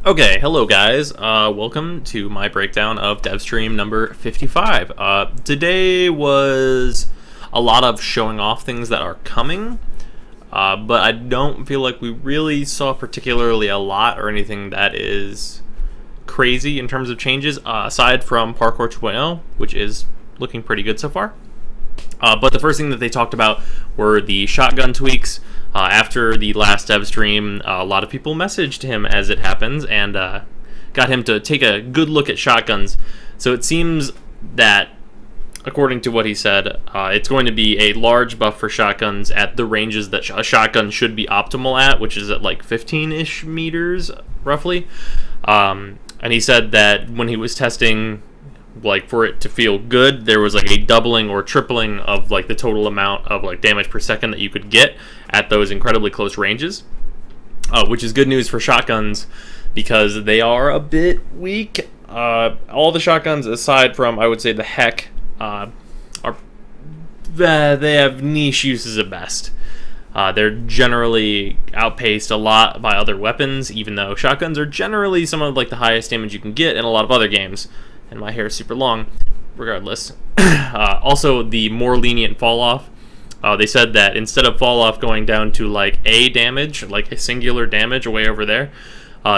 Okay, hello guys. Welcome to my breakdown of DevStream number 55. Today was a lot of showing off things that are coming, but I don't feel like we really saw particularly a lot or anything that is crazy in terms of changes, aside from Parkour 2.0, which is looking pretty good so far. But the first thing that they talked about were the shotgun tweaks. After the last dev stream, a lot of people messaged him, as it happens, and got him to take a good look at shotguns. So it seems that, according to what he said, it's going to be a large buff for shotguns at the ranges that a shotgun should be optimal at, which is at like 15-ish meters, roughly. And he said that when he was testing, like, for it to feel good, there was like a doubling or tripling of like the total amount of like damage per second that you could get at those incredibly close ranges, which is good news for shotguns because they are a bit weak. All the shotguns, aside from I would say the Heck, they have niche uses at best. They're generally outpaced a lot by other weapons, even though shotguns are generally some of like the highest damage you can get in a lot of other games. And my hair is super long, regardless. Also, the more lenient fall off. They said that instead of fall off going down to like a damage, like a singular damage way over there,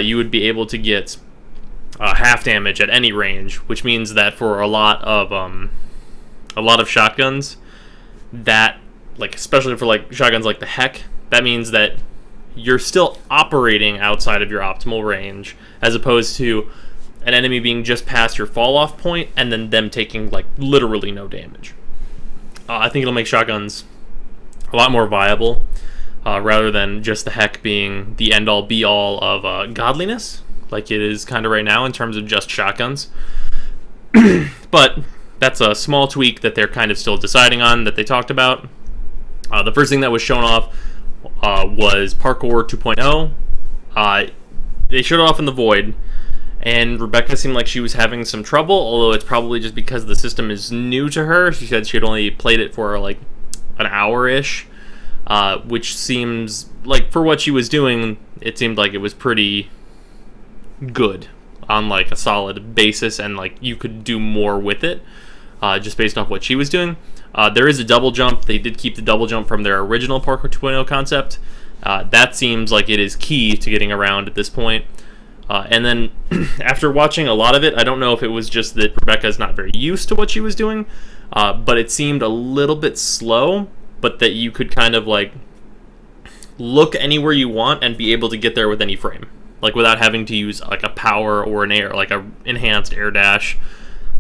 you would be able to get half damage at any range, which means that for a lot of shotguns, that, like, especially for like shotguns like the Heck, that means that you're still operating outside of your optimal range, as opposed to an enemy being just past your fall off point and then them taking like literally no damage. I think it'll make shotguns a lot more viable, rather than just the Heck being the end all be all of godliness, like it is kind of right now in terms of just shotguns. But that's a small tweak that they're kind of still deciding on, that they talked about. The first thing that was shown off was Parkour 2.0. They showed it off in the Void, and Rebecca seemed like she was having some trouble, although it's probably just because the system is new to her. She said she had only played it for like an hour-ish, which seems like, for what she was doing, it seemed like it was pretty good on like a solid basis, and like you could do more with it, just based off what she was doing. There is a double jump. They did keep the double jump from their original Parkour 2.0 concept. That seems like it is key to getting around at this point. And then after watching a lot of it, I don't know if it was just that Rebecca's not very used to what she was doing, but it seemed a little bit slow, but that you could kind of like look anywhere you want and be able to get there with any frame, like without having to use like a power or an air, like a enhanced air dash.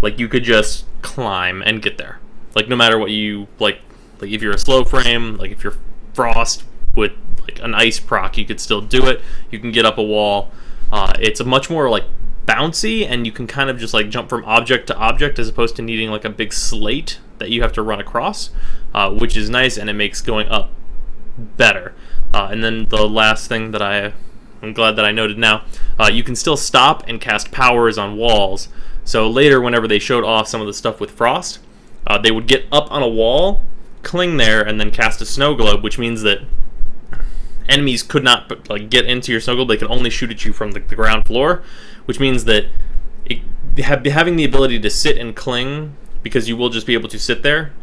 Like you could just climb and get there, like no matter what you like if you're a slow frame, like if you're Frost with like an ice proc, you could still do it. You can get up a wall. It's a much more like bouncy, and you can kind of just like jump from object to object as opposed to needing like a big slate that you have to run across, which is nice, and it makes going up better. And then the last thing that I'm glad that I noted now, you can still stop and cast powers on walls. So later, whenever they showed off some of the stuff with Frost, they would get up on a wall, cling there, and then cast a snow globe, which means that enemies could not like get into your snow globe. They could only shoot at you from the ground floor, which means that having the ability to sit and cling, because you will just be able to sit there,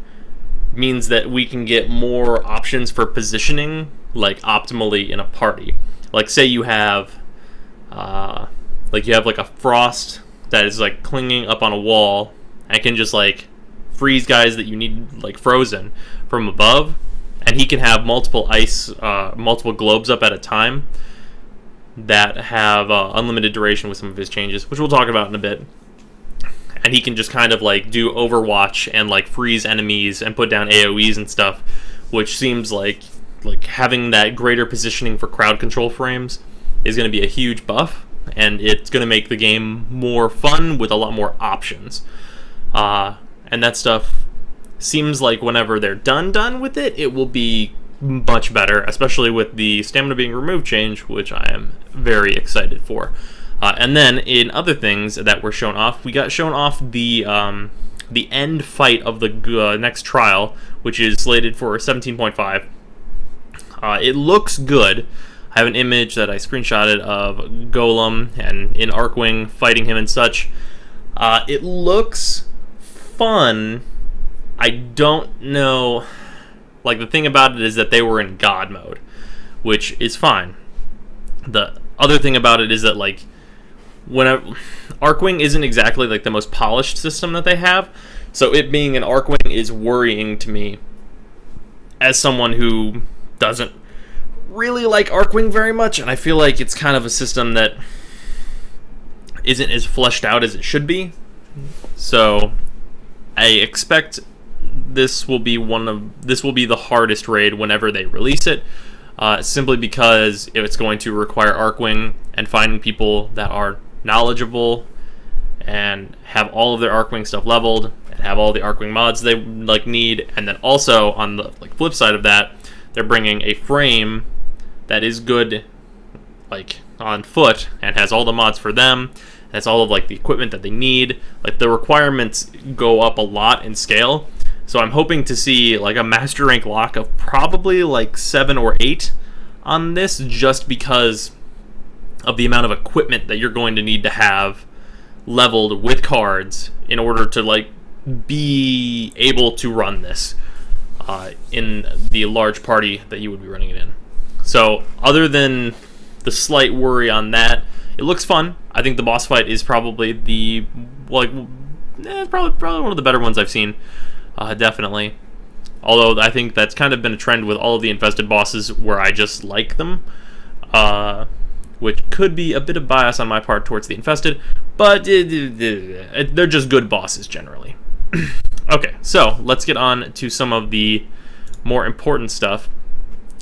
means that we can get more options for positioning like optimally in a party. Like say you have like a Frost that is like clinging up on a wall and can just like freeze guys that you need like frozen from above, and he can have multiple globes up at a time that have unlimited duration with some of his changes, which we'll talk about in a bit. And he can just kind of like do Overwatch and like freeze enemies and put down AoEs and stuff, which seems like having that greater positioning for crowd control frames is going to be a huge buff, and it's going to make the game more fun with a lot more options. And that stuff seems like whenever they're done with it, it will be much better, especially with the stamina being removed change, which I am very excited for. And then in other things that were shown off, we got shown off the end fight of the next trial, which is slated for 17.5. It looks good. I have an image that I screenshotted of Golem and in Archwing fighting him and such. It looks fun. I don't know. Like, the thing about it is that they were in God mode, which is fine. The other thing about it is that, like, Archwing isn't exactly like the most polished system that they have, so it being an Archwing is worrying to me as someone who doesn't really like Archwing very much, and I feel like it's kind of a system that isn't as fleshed out as it should be. So I expect this will be the hardest raid whenever they release it, simply because it's going to require Archwing and finding people that are knowledgeable and have all of their Archwing stuff leveled and have all the Archwing mods they like need. And then also on the like flip side of that, they're bringing a frame that is good like on foot and has all the mods for them. Has all of like the equipment that they need. Like, the requirements go up a lot in scale. So I'm hoping to see like a master rank lock of probably like 7 or 8 on this, just because of the amount of equipment that you're going to need to have leveled with cards in order to like be able to run this in the large party that you would be running it in. So other than the slight worry on that, it looks fun. I think the boss fight is probably probably one of the better ones I've seen, definitely. Although I think that's kind of been a trend with all of the infested bosses where I just like them, which could be a bit of bias on my part towards the infested, but they're just good bosses generally. Okay, so let's get on to some of the more important stuff.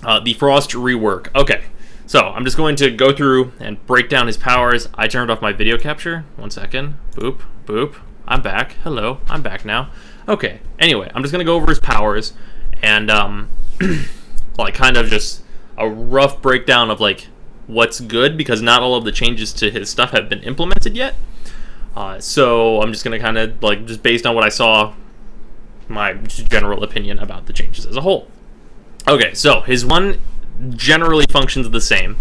The Frost rework. Okay, so I'm just going to go through and break down his powers. I turned off my video capture. 1 second. Boop, boop. I'm back. Hello, I'm back now. Okay, anyway, I'm just going to go over his powers and like kind of just a rough breakdown of like what's good, because not all of the changes to his stuff have been implemented yet. So I'm just going to kind of like, just based on what I saw, my general opinion about the changes as a whole. Okay, so his one generally functions the same.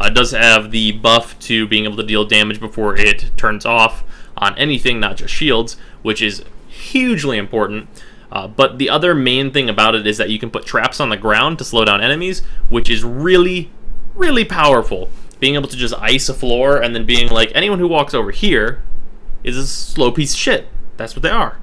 It does have the buff to being able to deal damage before it turns off on anything, not just shields, which is hugely important. But the other main thing about it is that you can put traps on the ground to slow down enemies, which is really, really powerful. Being able to just ice a floor and then being like, anyone who walks over here is a slow piece of shit. That's what they are.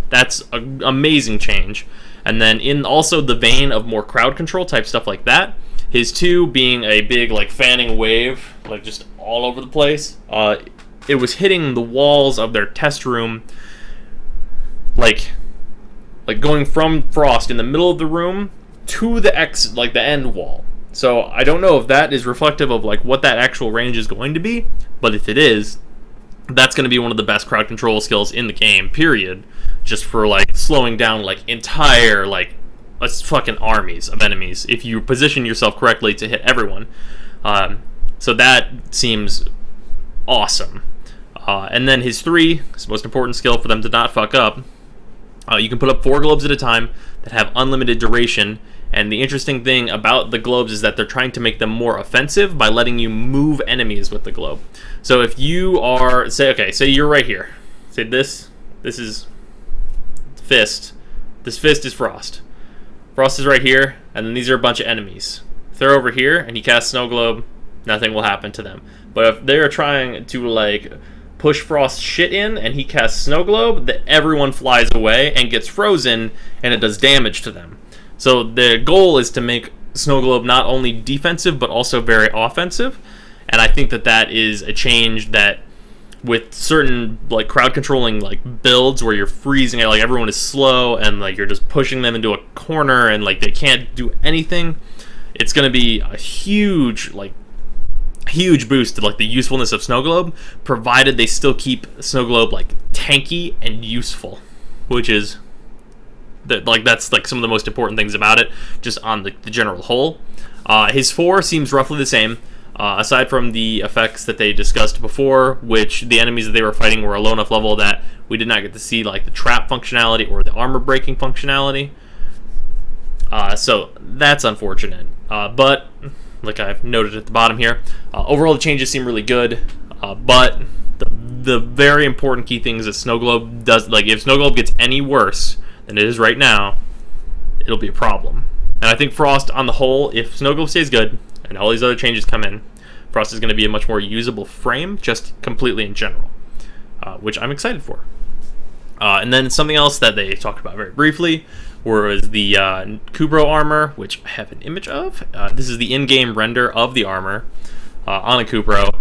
That's an amazing change. And then in also the vein of more crowd control type stuff like that, his 2 being a big like fanning wave, like just all over the place. It was hitting the walls of their test room, like going from Frost in the middle of the room to the the end wall. So I don't know if that is reflective of like what that actual range is going to be, but if it is, that's going to be one of the best crowd control skills in the game, period. Just for like slowing down like entire like fucking armies of enemies if you position yourself correctly to hit everyone. So that seems awesome. And then his 3, his most important skill for them to not fuck up. You can put up 4 globes at a time that have unlimited duration. And the interesting thing about the globes is that they're trying to make them more offensive by letting you move enemies with the globe. So if you are, say you're right here. Say this is Fist. This Fist is Frost. Frost is right here, and then these are a bunch of enemies. If they're over here and he casts Snow Globe, nothing will happen to them. But if they're trying to like push Frost shit in and he casts Snow Globe, that everyone flies away and gets frozen and it does damage to them. So the goal is to make Snow Globe not only defensive but also very offensive. And I think that that is a change that with certain like crowd controlling like builds where you're freezing, like everyone is slow and like you're just pushing them into a corner and like they can't do anything, it's going to be a huge boost to like the usefulness of Snow Globe, provided they still keep Snow Globe like tanky and useful, which is that's like some of the most important things about it, just on the general whole. His 4 seems roughly the same. Aside from the effects that they discussed before, which the enemies that they were fighting were a low enough level that we did not get to see like the trap functionality or the armor breaking functionality. So that's unfortunate. But like I've noted at the bottom here. Overall, the changes seem really good, but the very important key thing is that Snow Globe does, like, if Snow Globe gets any worse than it is right now, it'll be a problem. And I think Frost, on the whole, if Snow Globe stays good and all these other changes come in, Frost is going to be a much more usable frame, just completely in general, which I'm excited for. And then something else that they talked about very briefly was the Kubrow armor, which I have an image of. This is the in-game render of the armor on a Kubrow.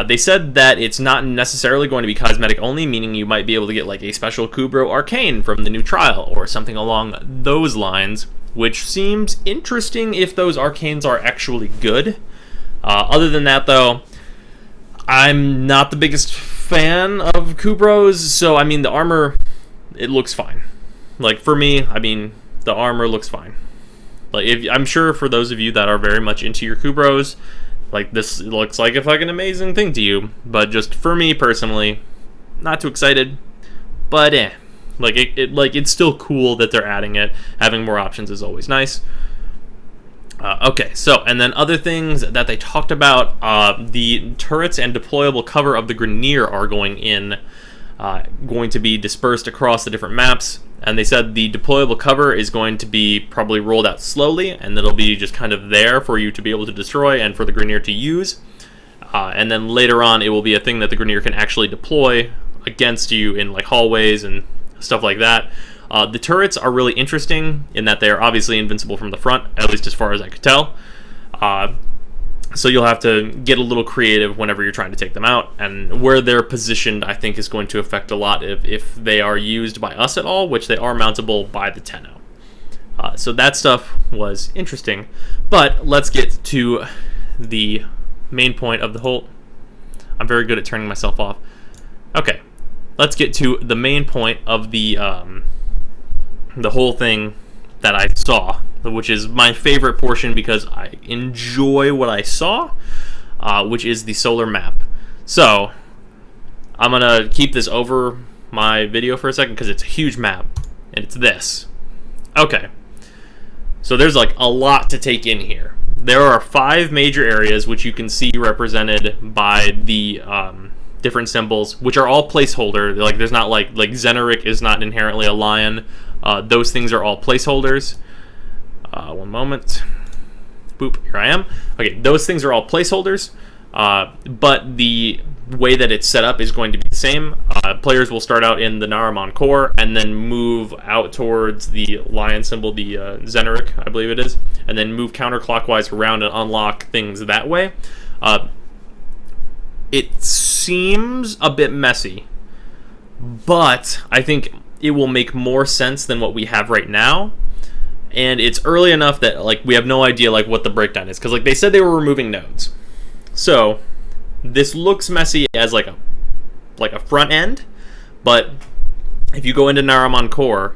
They said that it's not necessarily going to be cosmetic only, meaning you might be able to get like a special Kubrow Arcane from the new trial or something along those lines, which seems interesting if those Arcanes are actually good. Other than that, though, I'm not the biggest fan of Kubrows, so I mean the armor, it looks fine. Like for me, I mean the armor looks fine. Like I'm sure for those of you that are very much into your Kubrows, like this looks like a fucking amazing thing to you. But just for me personally, not too excited. But like it's still cool that they're adding it. Having more options is always nice. Okay, so, and then other things that they talked about, the turrets and deployable cover of the Grineer are going to be dispersed across the different maps, and they said the deployable cover is going to be probably rolled out slowly, and it'll be just kind of there for you to be able to destroy and for the Grineer to use, and then later on it will be a thing that the Grineer can actually deploy against you in like hallways and stuff like that. The turrets are really interesting in that they're obviously invincible from the front, at least as far as I could tell. So you'll have to get a little creative whenever you're trying to take them out, and where they're positioned I think is going to affect a lot if they are used by us at all, which they are mountable by the Tenno. So that stuff was interesting, but let's get to the main point of the whole... I'm very good at turning myself off. Okay, let's get to the main point of the whole thing that I saw, which is my favorite portion because I enjoy what I saw, which is the solar map. So I'm gonna keep this over my video for a second because it's a huge map, and it's this. Okay, so there's like a lot to take in here. There are 5 major areas which you can see represented by the different symbols, which are all placeholder. Like there's not like Zenerik is not inherently a lion. Those things are all placeholders. One moment. Boop, here I am. Okay, those things are all placeholders, but the way that it's set up is going to be the same. Players will start out in the Naramon core and then move out towards the lion symbol, the Zenerik, I believe it is, and then move counterclockwise around and unlock things that way. It seems a bit messy, but I think it will make more sense than what we have right now. And it's early enough that like we have no idea like what the breakdown is, because like they said they were removing nodes. So this looks messy as like a front end, but if you go into Naramon core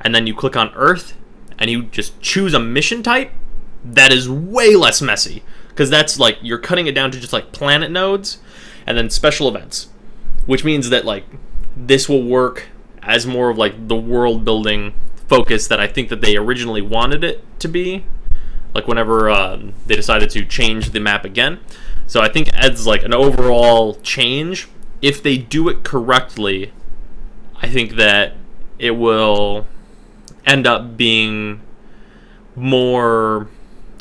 and then you click on Earth and you just choose a mission type, that is way less messy, because that's like you're cutting it down to just like planet nodes and then special events, which means that like this will work as more of like the world building focus that I think that they originally wanted it to be, like whenever they decided to change the map again. So I think as like an overall change, if they do it correctly, I think that it will end up being more,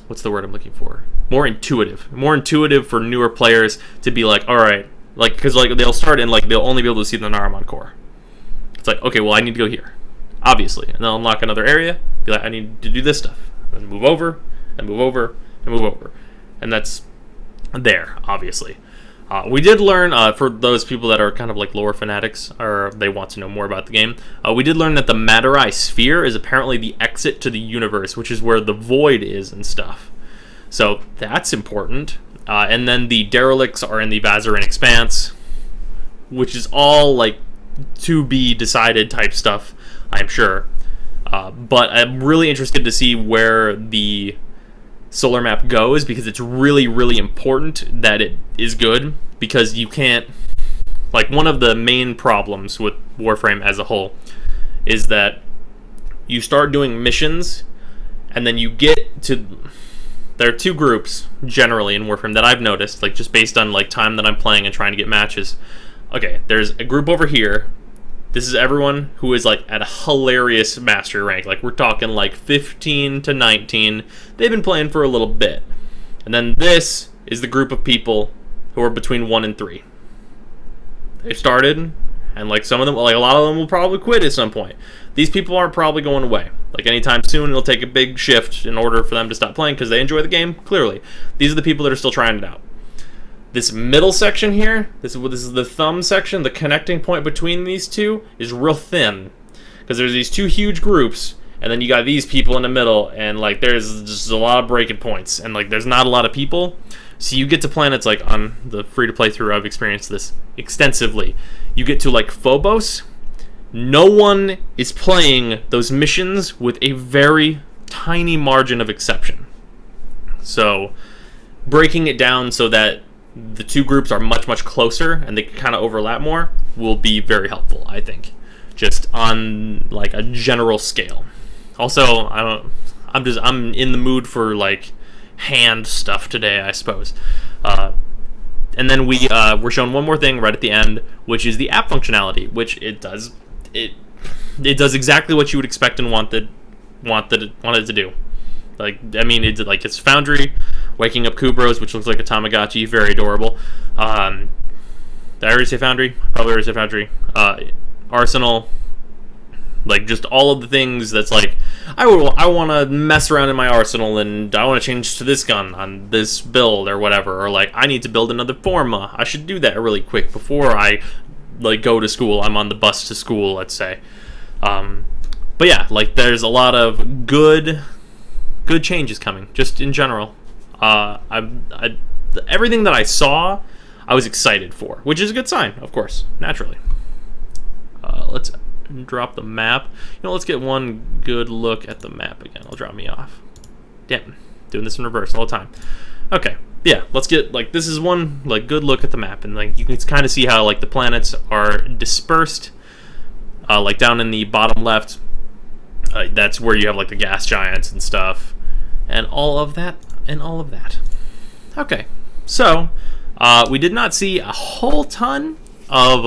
what's the word I'm looking for? More intuitive for newer players to be like, all right, like, because like they'll start and like they'll only be able to see the Naramon core. It's like, okay, well I need to go here, obviously, and they'll unlock another area, be like, I need to do this stuff, and move over, and move over, and move over, and that's there, obviously. We did learn, for those people that are kind of like lore fanatics, or they want to know more about the game, we did learn that the Madurai Sphere is apparently the exit to the universe, which is where the Void is and stuff. So that's important. And then the Derelicts are in the Vazarin Expanse, which is all like to be decided type stuff, I'm sure. But I'm really interested to see where the solar map goes, because it's really, really important that it is good, because you can't, like, one of the main problems with Warframe as a whole is that you start doing missions and then you get to there are two groups generally in Warframe that I've noticed, like just based on like time that I'm playing and trying to get matches. Okay, there's a group over here. This is everyone who is like at a hilarious mastery rank. Like we're talking like 15 to 19. They've been playing for a little bit. And then this is the group of people who are between 1 and 3. They've started, and like some of them, like a lot of them will probably quit at some point. These people aren't probably going away. Like anytime soon, it'll take a big shift in order for them to stop playing because they enjoy the game, clearly. These are the people that are still trying it out. This middle section here, this is the thumb section, the connecting point between these two is real thin. Because there's these two huge groups, and then you got these people in the middle, and like there's just a lot of breaking points, and like there's not a lot of people. So you get to planets like on the free-to-play through, I've experienced this extensively. You get to like Phobos. No one is playing those missions with a very tiny margin of exception. So breaking it down so that the two groups are much, much closer and they can kind of overlap more will be very helpful, I think. Just on like a general scale. Also, I'm in the mood for like hand stuff today, I suppose. And then we're shown one more thing right at the end, which is the app functionality, which it does exactly what you would expect and want it to do. Like, I mean, it's Foundry waking up Kubros, which looks like a Tamagotchi, very adorable. Did I already say Foundry? Probably already said Foundry. Arsenal, like just all of the things that's like, I want to mess around in my arsenal and I want to change to this gun on this build or whatever, or like I need to build another Forma. I should do that really quick before I like go to school. I'm on the bus to school, let's say. But yeah, like there's a lot of good changes coming, just in general. Everything that I saw, I was excited for, which is a good sign, of course, naturally. Let's drop the map. Let's get one good look at the map again. It'll drop me off. Damn, doing this in reverse all the time. Okay, yeah, let's get like this is one like good look at the map, and like you can kind of see how like the planets are dispersed. Like down in the bottom left, that's where you have like the gas giants and stuff, and all of that. Okay, so we did not see a whole ton of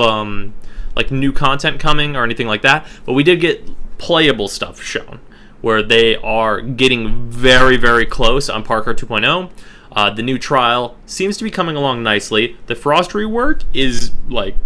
like new content coming or anything like that, but we did get playable stuff shown where they are getting very, very close on Parker 2.0. The new trial seems to be coming along nicely. The Frost rework is like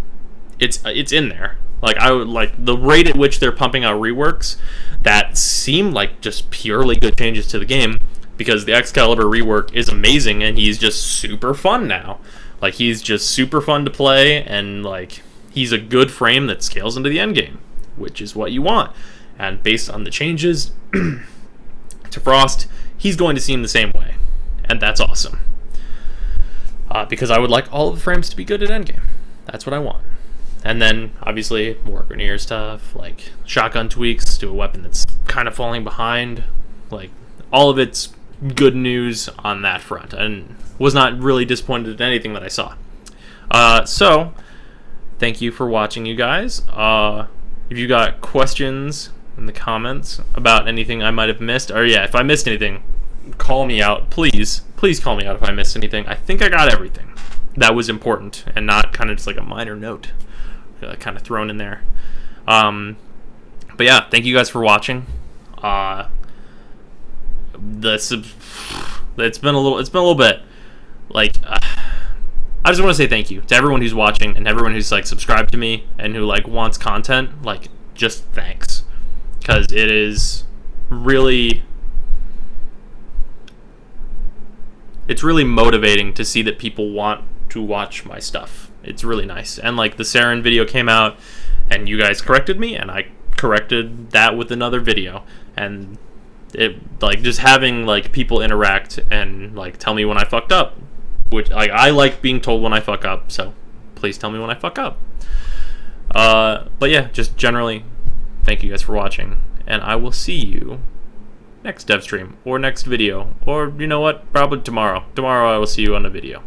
it's in there. Like I would like the rate at which they're pumping out reworks that seem like just purely good changes to the game, because the Excalibur rework is amazing and he's just super fun now. Like he's just super fun to play, and like he's a good frame that scales into the end game, which is what you want. And based on the changes to Frost, he's going to seem the same way, and that's awesome. Because I would like all of the frames to be good at endgame. That's what I want. And then, obviously, more Grineer stuff, like shotgun tweaks to a weapon that's kind of falling behind. Like, all of it's good news on that front, and was not really disappointed in anything that I saw. So, thank you for watching, you guys. If you got questions in the comments about anything I might have missed, or yeah, if I missed anything, call me out. Please call me out if I missed anything. I think I got everything that was important, and not kind of just like a minor note kind of thrown in there. But yeah, thank you guys for watching. It's been a little bit like I just want to say thank you to everyone who's watching and everyone who's like subscribed to me and who like wants content. Like, just thanks, because it is really motivating to see that people want to watch my stuff. It's really nice. And like the Saren video came out and you guys corrected me, and I corrected that with another video, and it like just having like people interact and like tell me when I fucked up, which like I like being told when I fuck up, so please tell me when I fuck up. But yeah, just generally thank you guys for watching, and I will see you next dev stream or next video, or you know what, probably tomorrow. I will see you on a video.